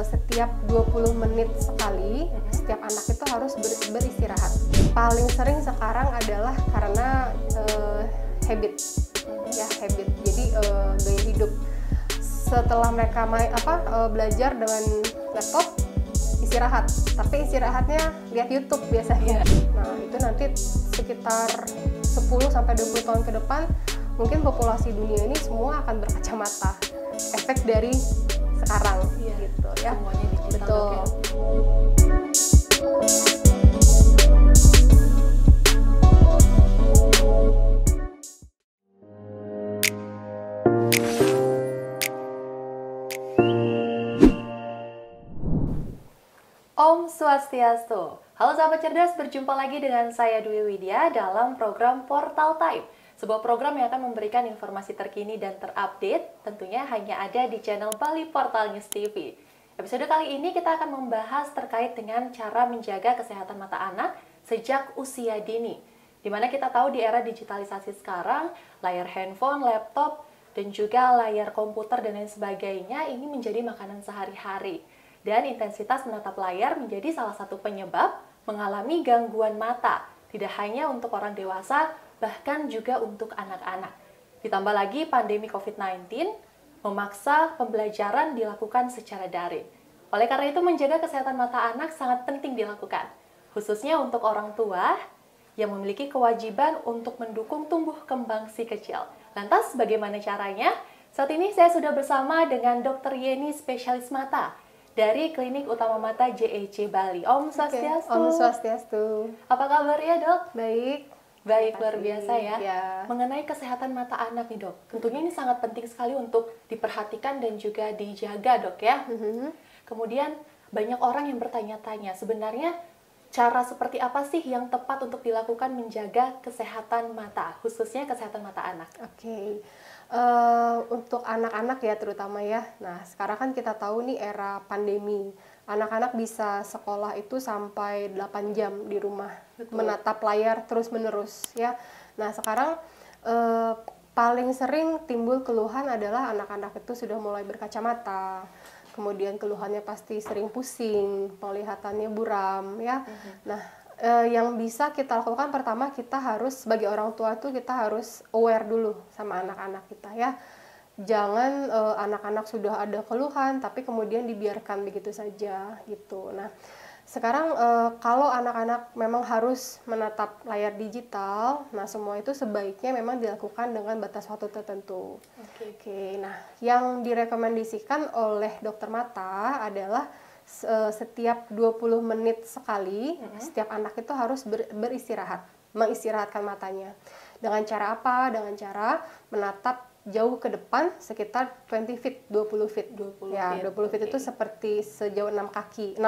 setiap 20 menit sekali setiap anak itu harus beristirahat. Paling sering sekarang adalah karena habit, ya habit. Jadi gaya hidup. Setelah mereka belajar dengan laptop, istirahat. Tapi istirahatnya lihat YouTube biasanya. Nah, itu nanti sekitar 10-20 tahun ke depan mungkin populasi dunia ini semua akan berkacamata. Efek dari sekarang gitu ya. Semuanya digital. Betul. Om Swastiastu. Halo sahabat cerdas, berjumpa lagi dengan saya Dwi Widya dalam program Portal Time. Sebuah program yang akan memberikan informasi terkini dan terupdate, tentunya hanya ada di channel Bali Portal News TV. Episode kali ini kita akan membahas terkait dengan cara menjaga kesehatan mata anak sejak usia dini. Dimana kita tahu di era digitalisasi sekarang, layar handphone, laptop, dan juga layar komputer dan lain sebagainya ini menjadi makanan sehari-hari. Dan intensitas menatap layar menjadi salah satu penyebab mengalami gangguan mata. Tidak hanya untuk orang dewasa, bahkan juga untuk anak-anak. Ditambah lagi pandemi COVID-19 memaksa pembelajaran dilakukan secara daring. Oleh karena itu menjaga kesehatan mata anak sangat penting dilakukan. Khususnya untuk orang tua yang memiliki kewajiban untuk mendukung tumbuh kembang si kecil. Lantas bagaimana caranya? Saat ini saya sudah bersama dengan Dr. Yeni, spesialis mata dari Klinik Utama Mata JEC Bali. Om Swastiastu. Om Swastiastu. Apa kabar ya, Dok? Baik. Baik, luar biasa ya. Ya. Mengenai kesehatan mata anak nih, Dok. Tentunya ini sangat penting sekali untuk diperhatikan dan juga dijaga, Dok ya. Kemudian banyak orang yang bertanya-tanya, sebenarnya cara seperti apa sih yang tepat untuk dilakukan menjaga kesehatan mata, khususnya kesehatan mata anak? Oke. Untuk anak-anak ya terutama ya. Nah, sekarang kan kita tahu nih era pandemi. Anak-anak bisa sekolah itu sampai 8 jam di rumah. Betul. Menatap layar terus-menerus ya. Nah, sekarang paling sering timbul keluhan adalah anak-anak itu sudah mulai berkacamata. Kemudian keluhannya pasti sering pusing, penglihatannya buram ya. Nah, yang bisa kita lakukan pertama, kita harus sebagai orang tua tuh kita harus aware dulu sama anak-anak kita ya. Jangan anak-anak sudah ada keluhan tapi kemudian dibiarkan begitu saja gitu. Nah, sekarang kalau anak-anak memang harus menatap layar digital, nah semua itu sebaiknya memang dilakukan dengan batas waktu tertentu. Oke. Nah, yang direkomendasikan oleh dokter mata adalah setiap 20 menit sekali setiap anak itu harus beristirahat, mengistirahatkan matanya. Dengan cara apa? Dengan cara menatap jauh ke depan sekitar 20 feet, 20 feet. 20 feet itu seperti sejauh 6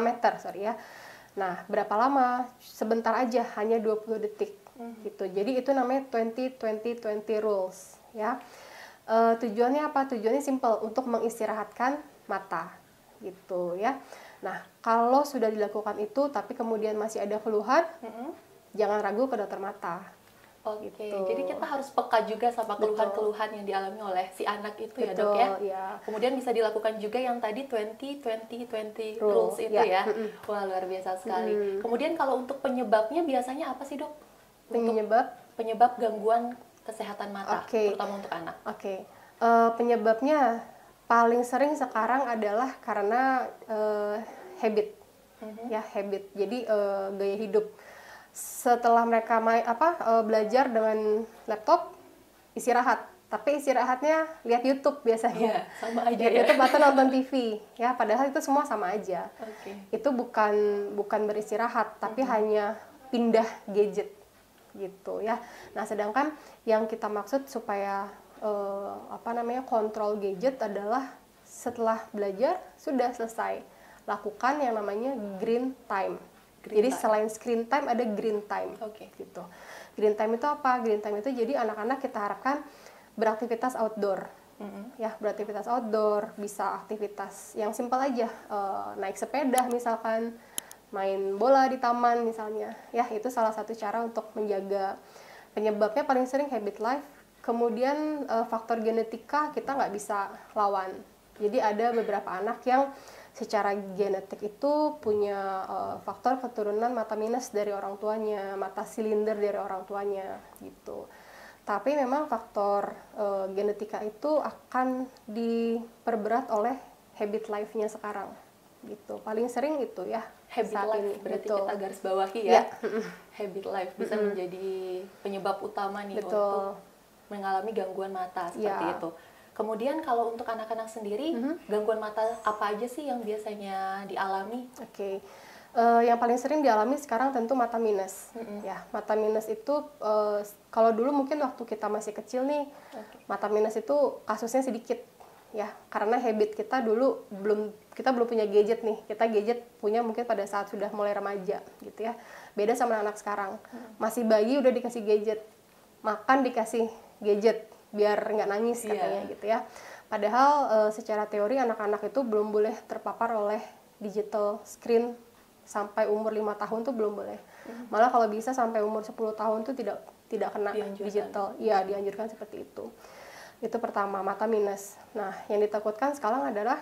meter, sorry ya. Nah, berapa lama? Sebentar aja, hanya 20 detik gitu. Jadi itu namanya 20-20-20 rules ya. Tujuannya apa? Tujuannya simple, untuk mengistirahatkan mata gitu ya. Nah, kalau sudah dilakukan itu tapi kemudian masih ada keluhan, jangan ragu ke dokter mata. Oke, gitu. jadi kita harus peka juga sama keluhan-keluhan yang dialami oleh si anak itu. Betul, ya, Dok ya. Ya. Kemudian bisa dilakukan juga yang tadi 20-20-20 rules itu ya. Wah, luar biasa sekali. Kemudian kalau untuk penyebabnya biasanya apa sih, Dok? Penyebab gangguan kesehatan mata, terutama untuk anak. Oke. Penyebabnya paling sering sekarang adalah karena habit, ya habit. Jadi gaya hidup. Setelah mereka belajar dengan laptop, istirahat. Tapi istirahatnya lihat YouTube biasanya. Sama aja lihat YouTube atau nonton TV. Ya, padahal itu semua sama aja. Itu bukan beristirahat, tapi hanya pindah gadget gitu ya. Nah, sedangkan yang kita maksud supaya kontrol gadget adalah setelah belajar sudah selesai, lakukan yang namanya green time. Jadi selain screen time ada green time. Gitu. Green time itu apa? Green time itu jadi anak-anak kita harapkan beraktivitas outdoor. Ya, beraktivitas outdoor, bisa aktivitas yang simpel aja, naik sepeda misalkan, main bola di taman misalnya. Ya, itu salah satu cara untuk menjaga. Penyebabnya paling sering habit life. Kemudian faktor genetika kita nggak bisa lawan. Jadi ada beberapa anak yang secara genetik itu punya faktor keturunan mata minus dari orang tuanya, mata silinder dari orang tuanya gitu. Tapi memang faktor genetika itu akan diperberat oleh habit life-nya sekarang gitu. Paling sering itu ya. Habit saat life ini. berarti Betul. kita garis bawahi Ya. ya. Habit life bisa menjadi penyebab utama nih Betul. untuk mengalami gangguan mata seperti Ya. itu. Kemudian kalau untuk anak-anak sendiri, gangguan mata apa aja sih yang biasanya dialami? Oke. Yang paling sering dialami sekarang tentu mata minus. Ya, mata minus itu kalau dulu mungkin waktu kita masih kecil nih, mata minus itu kasusnya sedikit ya, karena habit kita dulu kita belum punya gadget nih. Kita gadget punya mungkin pada saat sudah mulai remaja gitu ya. Beda sama anak sekarang. Masih bayi udah dikasih gadget. Makan dikasih gadget biar nggak nangis katanya gitu ya. Padahal secara teori anak-anak itu belum boleh terpapar oleh digital screen sampai umur 5 tahun tuh belum boleh. Malah kalau bisa sampai umur 10 tahun tuh tidak kena digital. Iya, dianjurkan seperti itu. Itu pertama, mata minus. Nah, yang ditakutkan sekarang adalah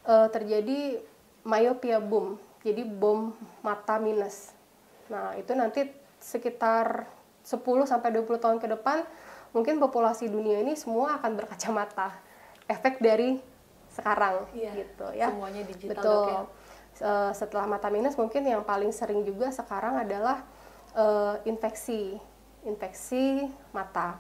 terjadi myopia boom. Jadi bom mata minus. Nah, itu nanti sekitar 10 sampai 20 tahun ke depan mungkin populasi dunia ini semua akan berkacamata. Efek dari sekarang gitu ya. Semuanya digital. Betul. Setelah mata minus mungkin yang paling sering juga sekarang adalah infeksi mata.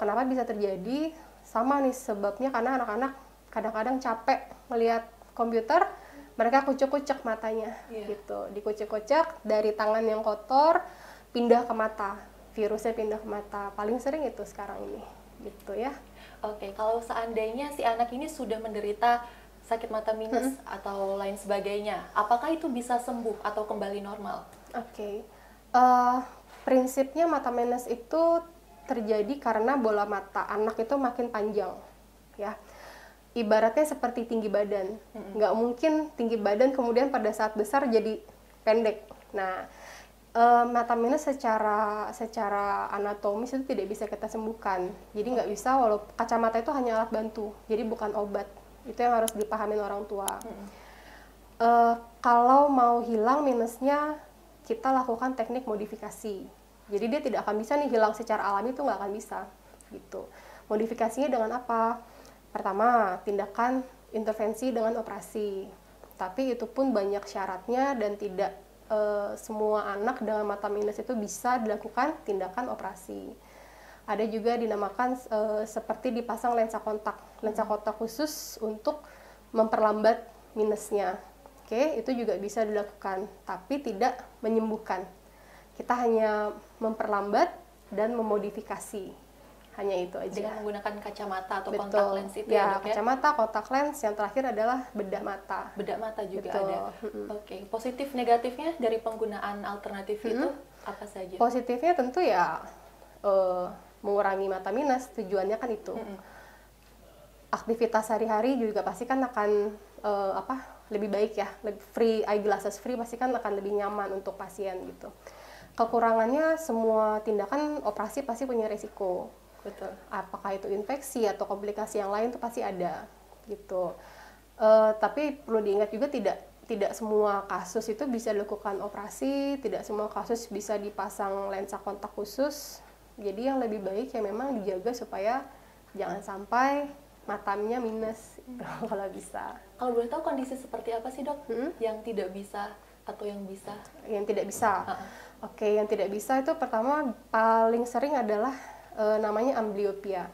Kenapa bisa terjadi? Sama nih sebabnya karena anak-anak kadang-kadang capek melihat komputer, mereka kucek-kucek matanya gitu. Dikucek-kucek dari tangan yang kotor pindah ke mata. Virusnya pindah ke mata. Paling sering itu sekarang ini gitu ya. Oke, kalau seandainya si anak ini sudah menderita sakit mata minus atau lain sebagainya, apakah itu bisa sembuh atau kembali normal? Oke. Prinsipnya mata minus itu terjadi karena bola mata anak itu makin panjang ya. Ibaratnya seperti tinggi badan. Nggak mungkin tinggi badan kemudian pada saat besar jadi pendek. Nah, mata minus secara anatomis itu tidak bisa kita sembuhkan. Jadi nggak bisa, walaupun kacamata itu hanya alat bantu. Jadi bukan obat. Itu yang harus dipahamin orang tua. Kalau mau hilang minusnya, kita lakukan teknik modifikasi. Jadi dia tidak akan bisa nih hilang secara alami, itu nggak akan bisa gitu. Modifikasinya dengan apa? Pertama, tindakan intervensi dengan operasi. Tapi itu pun banyak syaratnya dan tidak semua anak dengan mata minus itu bisa dilakukan tindakan operasi. Ada juga dinamakan seperti dipasang lensa kontak khusus untuk memperlambat minusnya. Oke, itu juga bisa dilakukan, tapi tidak menyembuhkan. Kita hanya memperlambat dan memodifikasi. Hanya itu aja. Dengan menggunakan kacamata atau Betul. kontak lens itu ya, Dok ya? Kacamata, kontak lens, yang terakhir adalah bedah mata. Bedah mata juga Betul. ada. Oke, positif negatifnya dari penggunaan alternatif itu apa saja? Positifnya tentu ya mengurangi mata minus, tujuannya kan itu. Aktivitas sehari-hari juga pasti kan akan lebih baik ya, lebih free, eyeglasses free pasti kan akan lebih nyaman untuk pasien gitu. Kekurangannya semua tindakan operasi pasti punya resiko. Betul. Apakah itu infeksi atau komplikasi yang lain itu pasti ada gitu. Tapi perlu diingat juga tidak semua kasus itu bisa dilakukan operasi, tidak semua kasus bisa dipasang lensa kontak khusus. Jadi yang lebih baik ya memang dijaga supaya jangan sampai matanya minus kalau bisa. Kalau boleh tahu kondisi seperti apa sih, Dok? Yang tidak bisa atau yang bisa? Yang tidak bisa. Oke, yang tidak bisa itu pertama paling sering adalah namanya amblyopia.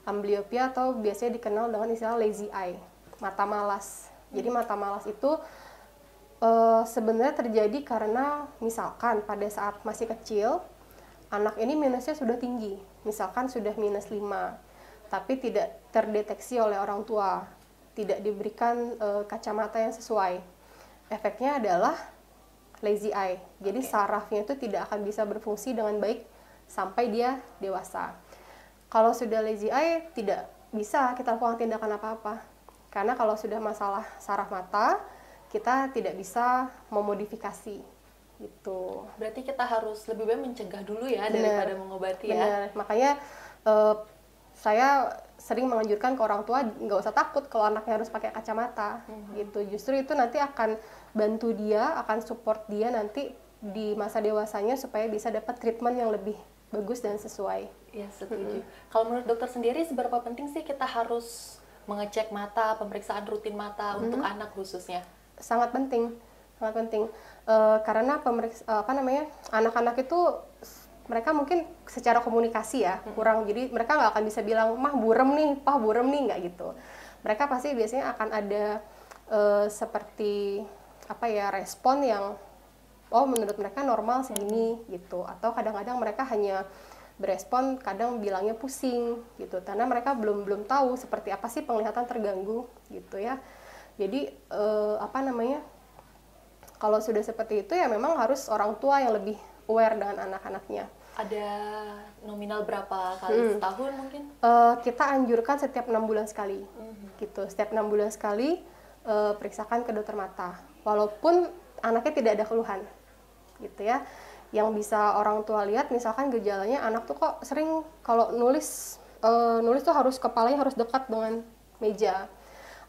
Amblyopia atau biasanya dikenal dengan istilah lazy eye, mata malas. Jadi mata malas itu sebenarnya terjadi karena misalkan pada saat masih kecil anak ini minusnya sudah tinggi, misalkan sudah minus 5, tapi tidak terdeteksi oleh orang tua, tidak diberikan kacamata yang sesuai. Efeknya adalah lazy eye. Jadi sarafnya itu tidak akan bisa berfungsi dengan baik sampai dia dewasa. Kalau sudah lazy eye tidak bisa kita lakukan tindakan apa-apa. Karena kalau sudah masalah saraf mata, kita tidak bisa memodifikasi gitu. Berarti kita harus lebih baik mencegah dulu ya daripada mengobati ya. Benar. Makanya saya sering menganjurkan ke orang tua nggak usah takut kalau anaknya harus pakai kacamata gitu. Justru itu nanti akan bantu dia, akan support dia nanti di masa dewasanya supaya bisa dapat treatment yang lebih bagus dan sesuai. Ya, setuju. Kalau menurut dokter sendiri, seberapa penting sih kita harus mengecek mata, pemeriksaan rutin mata untuk anak khususnya? Sangat penting, sangat penting. Karena anak-anak itu mereka mungkin secara komunikasi ya kurang, jadi mereka nggak akan bisa bilang mah burem nih, pah burem nih, nggak gitu. Mereka pasti biasanya akan ada seperti apa ya, respon yang oh menurut mereka normal segini gitu, atau kadang-kadang mereka hanya berespon kadang bilangnya pusing gitu, karena mereka belum tahu seperti apa sih penglihatan terganggu gitu ya. Jadi kalau sudah seperti itu ya memang harus orang tua yang lebih aware dengan anak-anaknya. Ada nominal berapa kali setahun mungkin? Kita anjurkan setiap 6 bulan sekali, gitu. Setiap 6 bulan sekali periksakan ke dokter mata, walaupun anaknya tidak ada keluhan, gitu ya. Yang bisa orang tua lihat, misalkan gejalanya anak tuh kok sering kalau nulis tuh harus kepalanya harus dekat dengan meja,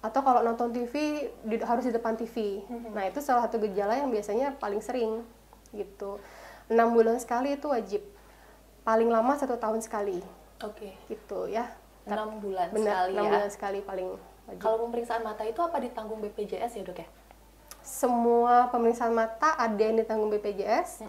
atau kalau nonton TV harus di depan TV. Nah itu salah satu gejala yang biasanya paling sering gitu. 6 bulan sekali itu wajib, paling lama 1 tahun sekali. Oke. Gitu ya. 6 bulan Benar, sekali 6 ya. bulan sekali paling wajib. Kalau pemeriksaan mata itu apa ditanggung BPJS ya dok ya? Semua pemeriksaan mata ada yang ditanggung BPJS,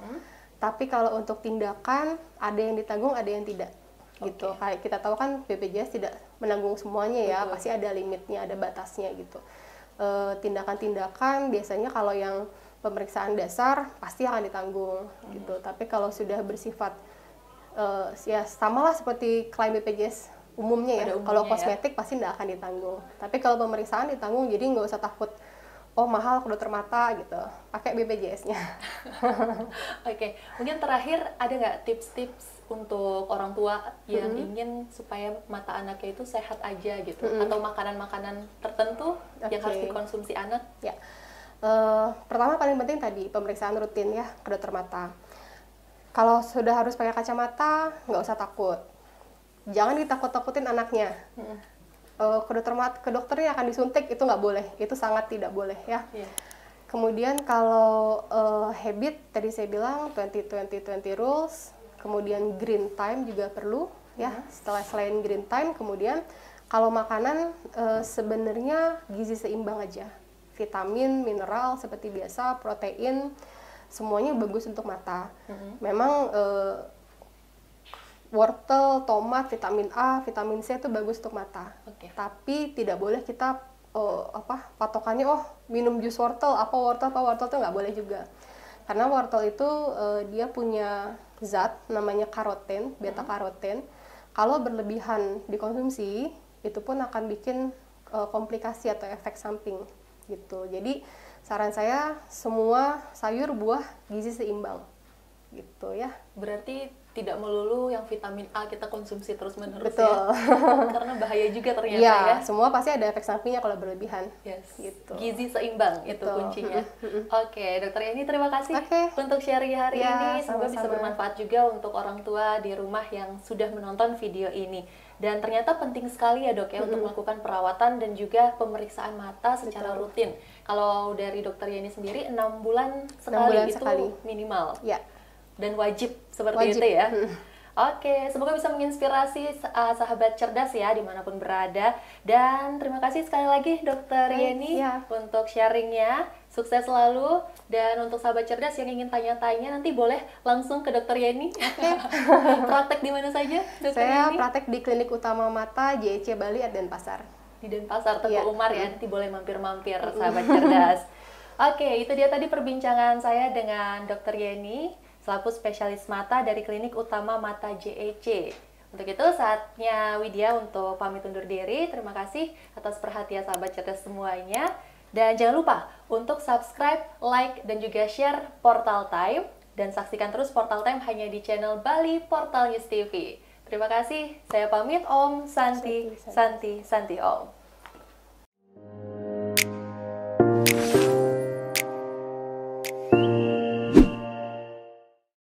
tapi kalau untuk tindakan ada yang ditanggung, ada yang tidak. Gitu. Kayak kita tahu kan BPJS tidak menanggung semuanya ya. Betul. Pasti ada limitnya, ada batasnya gitu. Tindakan-tindakan biasanya kalau yang pemeriksaan dasar pasti akan ditanggung gitu. Tapi kalau sudah bersifat ya samalah seperti klaim BPJS umumnya ya. Kalau kosmetik pasti tidak akan ditanggung. Tapi kalau pemeriksaan ditanggung, jadi nggak usah takut. Oh mahal ke dokter mata gitu, pakai BPJS-nya. Oke, mungkin terakhir ada nggak tips-tips untuk orang tua yang ingin supaya mata anaknya itu sehat aja gitu, atau makanan-makanan tertentu yang harus dikonsumsi anak? Ya, pertama paling penting tadi pemeriksaan rutin ya ke dokter mata. Kalau sudah harus pakai kacamata, nggak usah takut. Jangan ditakut-takutin anaknya. Ke dokternya akan disuntik, itu nggak boleh, itu sangat tidak boleh ya. Kemudian kalau habit tadi saya bilang 20-20-20 rules, kemudian green time juga perlu ya. Selain green time, kemudian kalau makanan sebenarnya gizi seimbang aja, vitamin, mineral seperti biasa, protein, semuanya bagus untuk mata. Memang wortel, tomat, vitamin A, vitamin C itu bagus untuk mata. Tapi tidak boleh kita patokannya minum jus wortel, apa wortel itu nggak boleh juga. Karena wortel itu dia punya zat namanya karoten, beta karoten. Kalau berlebihan dikonsumsi, itu pun akan bikin komplikasi atau efek samping gitu. Jadi saran saya semua sayur, buah, gizi seimbang gitu ya. Berarti tidak melulu yang vitamin A kita konsumsi terus-menerus. Betul. Ya. Karena bahaya juga ternyata ya. Semua pasti ada efek sampingnya kalau berlebihan. Gitu. Gizi seimbang itu kuncinya. Oke, Dokter Yeni terima kasih untuk sharing hari ini. Semoga bisa bermanfaat juga untuk orang tua di rumah yang sudah menonton video ini. Dan ternyata penting sekali ya dok ya untuk melakukan perawatan dan juga pemeriksaan mata secara rutin. Kalau dari Dokter Yeni sendiri 6 bulan sekali itu minimal. Ya. Dan wajib seperti itu ya. Oke, semoga bisa menginspirasi sahabat cerdas ya dimanapun berada. Dan terima kasih sekali lagi Dokter Yeni untuk sharingnya. Sukses selalu. Dan untuk sahabat cerdas yang ingin tanya-tanya nanti boleh langsung ke Dokter Yeni. Praktek di mana saja Dokter Yeni? Saya Yeni? praktek di Klinik Utama Mata JEC Bali at Denpasar. Di Denpasar, Teguh Umar ya. Nanti boleh mampir-mampir sahabat cerdas. Oke, itu dia tadi perbincangan saya dengan Dokter Yeni selaku spesialis mata dari Klinik Utama Mata JEC. Untuk itu saatnya Widya untuk pamit undur diri. Terima kasih atas perhatian sahabat cerdas semuanya. Dan jangan lupa untuk subscribe, like, dan juga share Portal Time. Dan saksikan terus Portal Time hanya di channel Bali Portal News TV. Terima kasih. Saya pamit Om Santi, Santi, Santi Om.